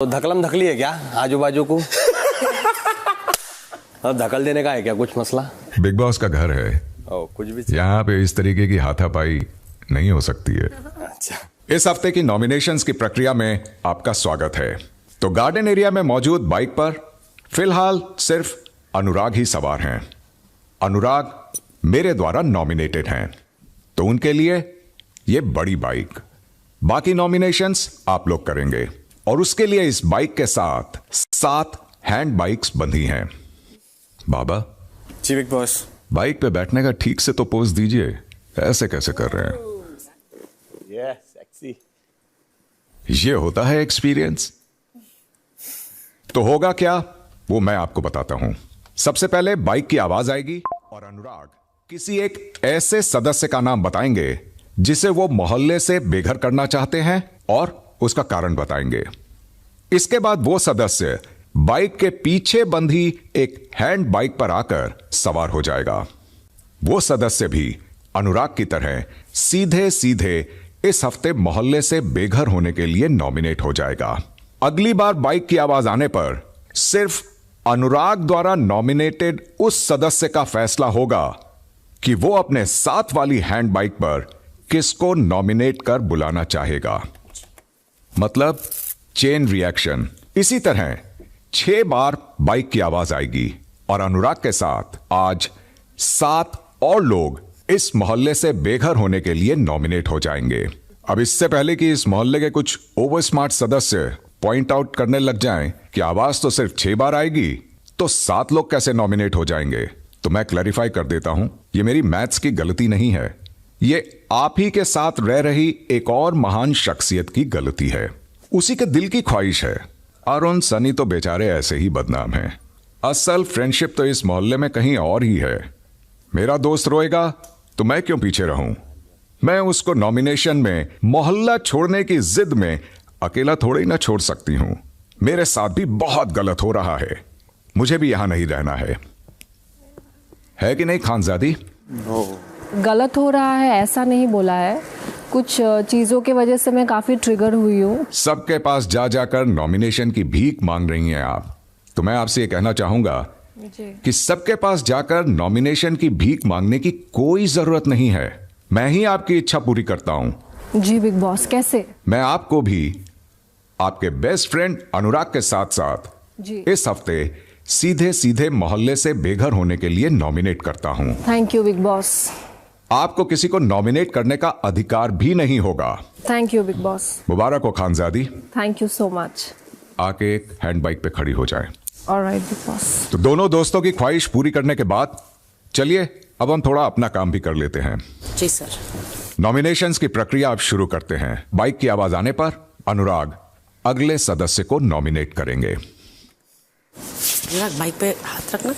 तो धकलम धकली है क्या आजू बाजू को? अब धकल देने का है क्या कुछ मसला? बिग बॉस का घर है। कुछ भी यहाँ पे इस तरीके की हाथापाई नहीं हो सकती है। अच्छा। इस हफ्ते की नॉमिनेशंस की प्रक्रिया में आपका स्वागत है। तो गार्डन एरिया में मौजूद बाइक पर फिलहाल सिर्फ अनुराग ही सवार हैं। अनुराग मेरे द्वारा नॉमिनेटेड हैं, तो उनके लिए ये बड़ी बाइक। बाकी नॉमिनेशंस आप लोग करेंगे और उसके लिए इस बाइक के साथ 7 हैंड बाइक्स बंधी हैं। बाबा जी बिग बॉस। बाइक पे बैठने का ठीक से तो पोज दीजिए, ऐसे कैसे कर रहे हैं? सेक्सी। ये होता है एक्सपीरियंस। तो होगा क्या वो मैं आपको बताता हूं। सबसे पहले बाइक की आवाज आएगी और अनुराग किसी एक ऐसे सदस्य का नाम बताएंगे जिसे वो मोहल्ले से बेघर करना चाहते हैं और उसका कारण बताएंगे। इसके बाद वो सदस्य बाइक के पीछे बंधी एक हैंड बाइक पर आकर सवार हो जाएगा। वो सदस्य भी अनुराग की तरह सीधे सीधे इस हफ्ते मोहल्ले से बेघर होने के लिए नॉमिनेट हो जाएगा। अगली बार बाइक की आवाज आने पर सिर्फ अनुराग द्वारा नॉमिनेटेड उस सदस्य का फैसला होगा कि वो अपने साथ वाली हैंड बाइक पर किसको नॉमिनेट कर बुलाना चाहेगा। मतलब चेन रिएक्शन। इसी तरह 6 बार बाइक की आवाज आएगी और अनुराग के साथ आज 7 और लोग इस मोहल्ले से बेघर होने के लिए नॉमिनेट हो जाएंगे। अब इससे पहले कि इस मोहल्ले के कुछ ओवर स्मार्ट सदस्य पॉइंट आउट करने लग जाएं कि आवाज तो सिर्फ 6 बार आएगी तो 7 लोग कैसे नॉमिनेट हो जाएंगे, तो मैं क्लैरिफाई कर देता हूं, ये मेरी मैथ्स की गलती नहीं है, ये आप ही के साथ रह रही एक और महान शख्सियत की गलती है। उसी के दिल की ख्वाहिश है। अरुण सनी तो बेचारे ऐसे ही बदनाम हैं। असल फ्रेंडशिप तो इस मोहल्ले में कहीं और ही है। मेरा दोस्त रोएगा तो मैं क्यों पीछे रहूं? मैं उसको नॉमिनेशन में मोहल्ला छोड़ने की जिद में अकेला थोड़े ही ना छोड़ सकती हूं। मेरे साथ भी बहुत गलत हो रहा है, मुझे भी यहां नहीं रहना है कि नहीं खानजादी? गलत हो रहा है ऐसा नहीं बोला है, कुछ चीज़ों के वजह से मैं काफ़ी ट्रिगर हुई हूँ। सबके पास जा जाकर नॉमिनेशन की भीख मांग रही हैं आप, तो मैं आपसे ये कहना चाहूंगा कि सबके पास जाकर नॉमिनेशन की भीख मांगने की कोई जरूरत नहीं है। मैं ही आपकी इच्छा पूरी करता हूं। जी बिग बॉस, कैसे? मैं आपको भी आपके बेस्ट फ्रेंड अनुराग के साथ साथ जी इस हफ्ते सीधे सीधे मोहल्ले से बेघर होने के लिए नॉमिनेट करता हूं। Thank you big boss. आपको किसी को नॉमिनेट करने का अधिकार भी नहीं होगा। Thank you big boss. मुबारक हो Khanzadi. Thank you so much. आके एक हैंड बाइक पे खड़ी हो जाए। Alright big boss. तो दोनों दोस्तों की ख्वाहिश पूरी करने के बाद चलिए अब हम थोड़ा अपना काम भी कर लेते हैं। जी सर। नॉमिनेशंस की प्रक्रिया अब शुरू करते हैं। बाइक की आवाज आने पर अनुराग अगले सदस्य को नॉमिनेट करेंगे। अनुराग बाइक पे हाथ रखना।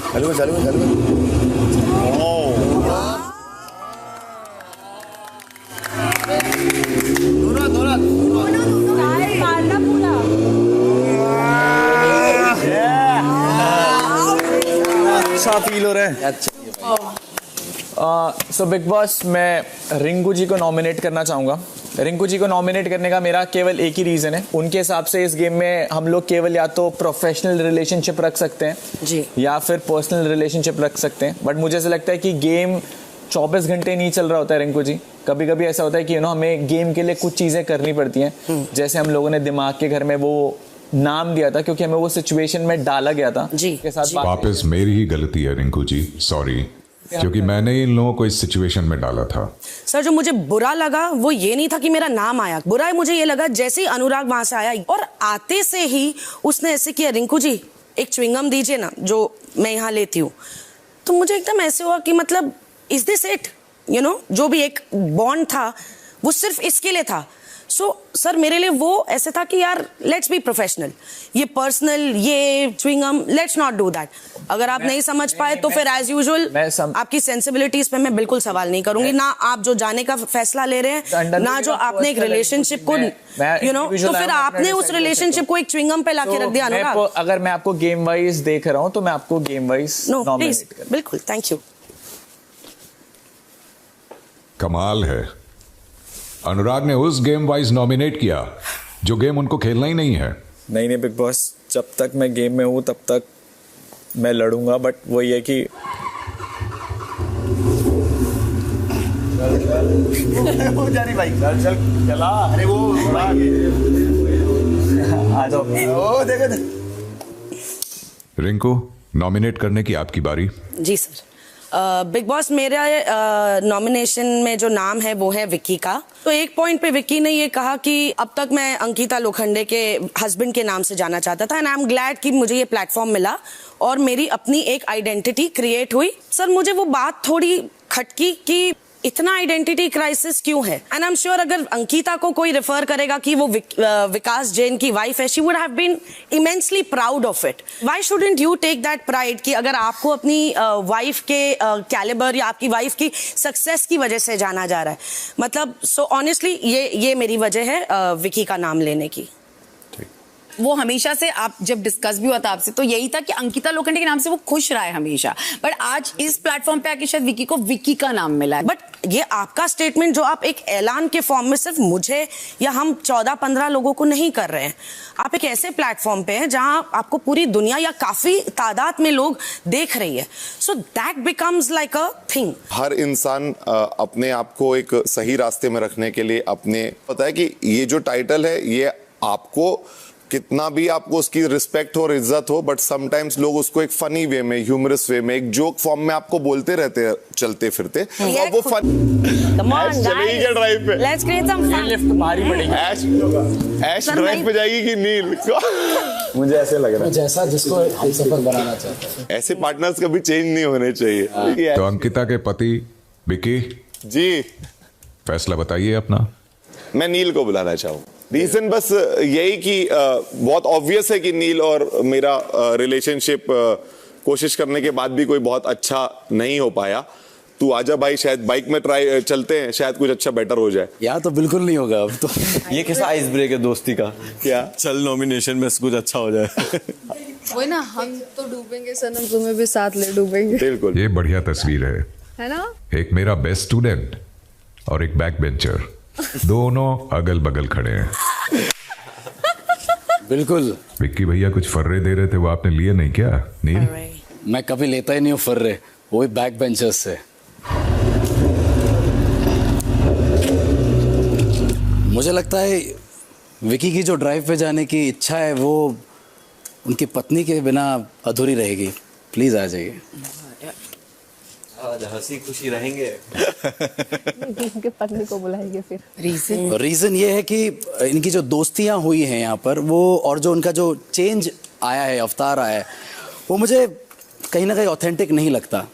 चलो चलो चलो। अच्छा फील हो रहा है। सो बिग बॉस, मैं रिंकू जी को नॉमिनेट करना चाहूँगा। रिंकू जी को नॉमिनेट करने का मेरा केवल एक ही रीज़न है। उनके हिसाब से इस गेम में हम लोग केवल या तो प्रोफेशनल रिलेशनशिप रख सकते हैं जी, या फिर पर्सनल रिलेशनशिप रख सकते हैं। बट मुझे ऐसा लगता है कि गेम 24 घंटे नहीं चल रहा होता है रिंकू जी। कभी कभी ऐसा होता है कि हमें गेम के लिए कुछ चीज़ें करनी पड़ती हैं। जैसे हम लोगों ने दिमाग के घर में वो नाम दिया था क्योंकि हमें वो सिचुएशन में डाला गया था जी, के साथ जी। वापस मेरी ही गलती है रिंकू जी, सॉरी, क्योंकि मैंने इन लोगों को इस सिचुएशन में डाला था। सर जो मुझे बुरा लगा वो ये नहीं था कि मेरा नाम आया, बुरा मुझे ये लगा जैसे ही अनुराग वहां से आया और आते से ही उसने ऐसे किया, रिंकू जी एक च्युइंगम दीजिए ना जो मैं यहाँ लेती हूँ। तो मुझे एकदम ऐसे हुआ कि मतलब इज दिस इट, जो भी एक बॉन्ड था वो सिर्फ इसके लिए था। सो सर मेरे लिए वो ऐसे था कि यार लेट्स बी प्रोफेशनल, ये पर्सनल, ये chewing gum, let's not do that. अगर आप नहीं समझ पाए तो फिर एज यूजुअल आपकी सेंसिबिलिटीज पे मैं बिल्कुल सवाल नहीं करूंगी, ना आप जो जाने का फैसला ले रहे हैं, ना जो आपने एक रिलेशनशिप को तो फिर आपने उस रिलेशनशिप को एक च्युइंगम पे लाके रख दिया अनुराग। अगर मैं आपको गेम वाइज देख रहा हूं तो मैं आपको गेम वाइज प्लीज, बिल्कुल, थैंक यू। कमाल है, अनुराग ने उस गेम वाइज नॉमिनेट किया जो गेम उनको खेलना ही नहीं है। नहीं बिग बॉस, जब तक मैं गेम में हूँ तब तक मैं लड़ूंगा, बट वही है कि वो जा रही भाई, चल चल चला। अरे वो आ जाओ। ओ देखो रिंकू, नॉमिनेट करने की आपकी बारी। जी सर। बिग बॉस मेरा नॉमिनेशन में जो नाम है वो है विक्की का। तो एक पॉइंट पे विक्की ने ये कहा कि अब तक मैं अंकिता लोखंडे के हस्बैंड के नाम से जाना चाहता था, एंड आई एम ग्लैड कि मुझे ये प्लेटफॉर्म मिला और मेरी अपनी एक आइडेंटिटी क्रिएट हुई। सर मुझे वो बात थोड़ी खटकी कि इतना आइडेंटिटी क्राइसिस क्यों है, एंड आई एम श्योर अगर अंकिता को कोई रेफर करेगा कि वो विकास जैन की वाइफ है, she would have been immensely proud of it. Why shouldn't you take that pride कि अगर आपको अपनी वाइफ के कैलिबर या आपकी वाइफ की सक्सेस की वजह से जाना जा रहा है, मतलब सो ऑनेस्टली ये मेरी वजह है विकी का नाम लेने की। वो हमेशा से, आप जब डिस्कस भी हुआ था आपसे तो यही था कि अंकिता लोखंडे के नाम से वो खुश रहा है हमेशा, बट आज इस प्लेटफॉर्म पे आके शायद विकी को विक्की का नाम मिला है। बट ये आपका स्टेटमेंट जो आप एक ऐलान के फॉर्म में सिर्फ मुझे या हम 14-15 लोगों को नहीं कर रहे हैं, आप एक ऐसे प्लेटफॉर्म पे हैं जहां आपको पूरी दुनिया या काफी तादाद में लोग देख रही है, so that becomes like a thing. हर इंसान अपने आप को एक सही रास्ते में रखने के लिए अपने पता है कि ये जो टाइटल है ये आपको कितना भी आपको उसकी रिस्पेक्ट हो और इज्जत हो, बट समटाइम्स लोग उसको एक फनी वे में, ह्यूमरस वे में, एक जोक फॉर्म में आपको बोलते रहते हैं चलते फिरते, और वो फन चलेगी क्या ड्राइव पे? Let's create some fun. Lift भारी पड़ेगी। ऐश ड्राइव पे जाएगी कि नील? मुझे ऐसे लग रहा है जैसा जिसको हम सफर बनाना चाहते हैं। ऐसे पार्टनर्स कभी चेंज नहीं होने चाहिए। तो अंकिता के पति विकी जी, फैसला बताइए अपना। मैं नील को बुलाना चाहूँ। रीजन बस यही कि बहुत ऑब्वियस है कि नील और मेरा रिलेशनशिप कोशिश करने के बाद भी कोई बहुत अच्छा नहीं हो पाया। तू आजा भाई, शायद बाइक में ट्राई चलते हैं, शायद कुछ अच्छा बेटर हो जाए। यहाँ तो बिल्कुल नहीं होगा अब तो। ये कैसा आइस ब्रेक है दोस्ती का? क्या चल नॉमिनेशन में कुछ अच्छा हो जाए। वही ना, हम तो डूबेंगे सनम, तुम्हें भी साथ ले डूबेंगे। बिल्कुल। ये बढ़िया तस्वीर है ना? एक मेरा बेस्ट स्टूडेंट और एक बैक बेंचर, दोनों अगल बगल खड़े हैं। बिल्कुल। विक्की भैया कुछ फर्रे दे रहे थे, वो आपने लिए नहीं क्या नील? मैं कभी लेता ही नहीं हूँ फर्रे, वो भी बैक बेंचर्स से। मुझे लगता है विकी की जो ड्राइव पे जाने की इच्छा है वो उनकी पत्नी के बिना अधूरी रहेगी। प्लीज आ जाइए। आज हंसी खुशी रहेंगे। उनके पत्नी को बुलाएंगे फिर। रीजन ये है कि इनकी जो दोस्तियां हुई हैं यहाँ पर, वो और जो उनका जो चेंज आया है, अवतार आया है, वो मुझे कहीं ना कहीं ऑथेंटिक नहीं लगता।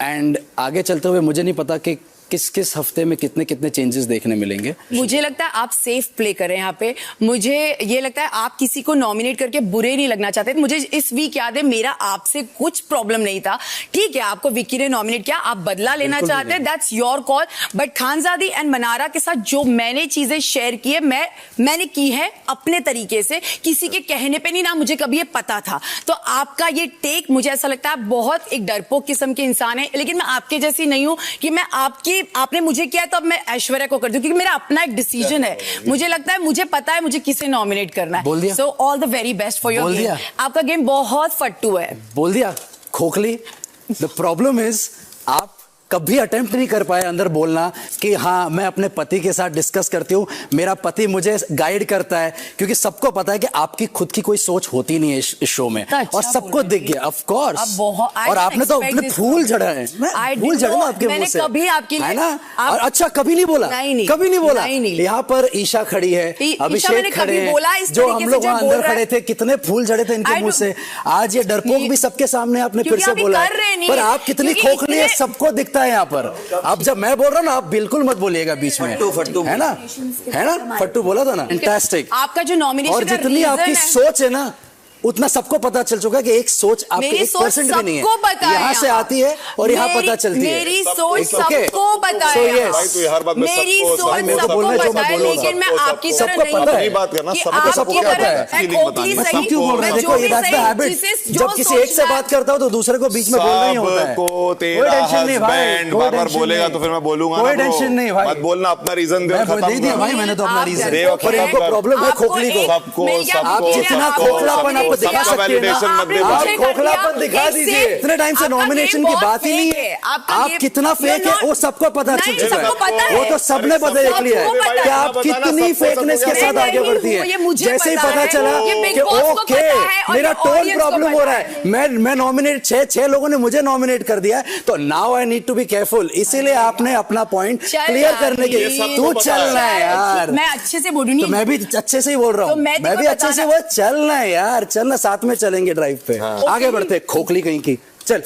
एंड आगे चलते हुए मुझे नहीं पता कि किस किस हफ्ते में कितने कितने चेंजेस देखने मिलेंगे। मुझे लगता है आप सेफ प्ले करें यहाँ पे। मुझे ये लगता है आप किसी को नॉमिनेट करके बुरे नहीं लगना चाहते। मुझे इस वीक याद है मेरा आपसे कुछ प्रॉब्लम नहीं था। ठीक है, आपको विक्की ने नॉमिनेट किया, आप बदला लेना चाहते हैं, that's your call. But Khanzaadi and Mannara के साथ जो मैंने चीजें शेयर की है, मैंने की है अपने तरीके से, किसी के कहने पे नहीं ना, मुझे कभी ये पता था। तो आपका ये टेक, मुझे ऐसा लगता है बहुत एक डरपोक किस्म के इंसान है, लेकिन मैं आपके जैसी नहीं हूं कि मैं आपने मुझे किया तो अब मैं ऐश्वर्या को कर दूं, क्योंकि मेरा अपना एक डिसीजन है। मुझे लगता है, मुझे पता है मुझे किसे नॉमिनेट करना है। बोल दिया। So all the very best for your game. आपका गेम बहुत फट्टू है। बोल दिया खोखली। द प्रॉब्लम इज आप कभी अटेम्प्ट नहीं कर पाए अंदर बोलना कि हाँ मैं अपने पति के साथ डिस्कस करती हूँ, मेरा पति मुझे गाइड करता है, क्योंकि सबको पता है कि आपकी खुद की कोई सोच होती नहीं है इस शो में। और सबको दिख गया ऑफ कोर्स। और आपने तो अपने फूल झड़ा है, फूल झड़ा ना आपके मुंह से, कभी आपकी है ना? और अच्छा कभी नहीं बोला, कभी नहीं बोला। यहाँ पर ईशा खड़ी है, अभिषेक खड़े हैं, जो हम लोग वहां अंदर खड़े थे, कितने फूल झड़े थे इनके मुंह से। आज ये डरपोक भी सबके सामने आपने फिर से बोला, पर आप कितनी खोखली है सबको दिखता है यहाँ पर। अब जब मैं बोल रहा हूँ ना, आप बिल्कुल मत बोलिएगा बीच में। फट्टू है ना, फट्टू बोला था ना। फैंटास्टिक। आपका जो नॉमिनेशन और जितनी आपकी सोच है ना, उतना सबको पता चल चुका है कि एक सोच आपके मेरी सोच 1% भी नहीं सबको पता है, है यहाँ से यहाँ। आती है और यहाँ पता चलती है। मेरी सोच Okay. सबको पता So है yes. यहाँ। भाई तू हर बात में मेरी सबको- सोच मेरे को सबको बोलना है जो पता मैं है, बोलूंगा। लेकिन मैं सबको- आपकी सबको तरह नहीं पता हूँ है। अपनी बात करना, कि सबको आपकी सबको तरह पता है। मैं फीलिंग खोखली बतानी, सही, मैं क्यों बोल रहा है? मैं देखो जो ये भी that's the सही, habit। जिसे जो जब किसी एक से सोचना है- बात करता हूँ तो दूसरे को बीच में बोलना ही होता है। सबको कोई तेरा टेंशन नहीं भाई, हस्बैंड कोई बार बार टेंशन बोलेगा नहीं। तो फिर मैं बोलूंगा कोई ना bro। टेंशन नहीं भाई। मत बोलना, अपना रीजन दे, मैं खत्म दे दिया कर। भाई, मैंने तो अपना आप रीजन। दे, और खत्म आपको कर। प्रॉब्लम है आपको खोखली को। एक- सबको- मेरी क्या सबको- आप बोलिए, जितना आपको खोखलापन आपको दिखा सबका सकते हैं ना, validation मत दे दो। आप मुझे खोखलापन कर दिखा दिया, दीजिए। एक इतने टाइम से आपका नॉमिनेशन game की बहुत बात ही नहीं fake है। है। आपका आप game- कितना You're फेक है not- वो सबको पता चल नहीं, चुका सबको पता है। है। वो तो सबने पता देख लिया है सबको पता कि है। आप कितनी फेकनेस के साथ आगे बढ़ती ये है। मुझे जैसे ही पता पता है, चला ये Big कि Boss को ओके पता है और मेरा ये टोन audience को प्रॉब्लम हो पता रहा है, मैं नॉमिनेट छह लोगों ने मुझे नॉमिनेट कर दिया है, तो now I need to be careful. इसीलिए आपने अपना पॉइंट चल क्लियर यार, करने के ये सबको तू पता है। चलना है यार। मैं अच्छे से बोलूंगी। तो मैं भी अच्छे से ही बोल रहा तो हूँ, मैं मैं भी तेको अच्छे से बताना- वो चलना है यार, चलना, साथ में चलेंगे ड्राइव पे। आगे बढ़ते, खोखली कहीं की। चल,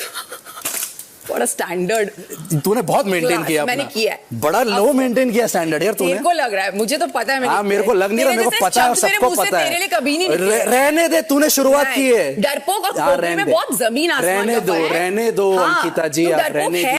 बड़ा स्टैंडर्ड तूने बहुत मेंटेन किया मैंने अपना। किया है। बड़ा लो मेंटेन किया स्टैंडर्ड यार तूने। तेरे को लग रहा है, मुझे तो पता है। हाँ मेरे को लग नहीं रहा, मेरे को पता है, सबको पता है। तेरे लिए कभी नहीं निकले। रहने दे, तूने शुरुआत की है। डरपोक और हाँ, खोखले रहने में दे। बहुत जमीन आसमान रहने का दो, फर्क है। रहने दो हाँ, अंकिता जी, तू आप डरपोक रहने है। दो।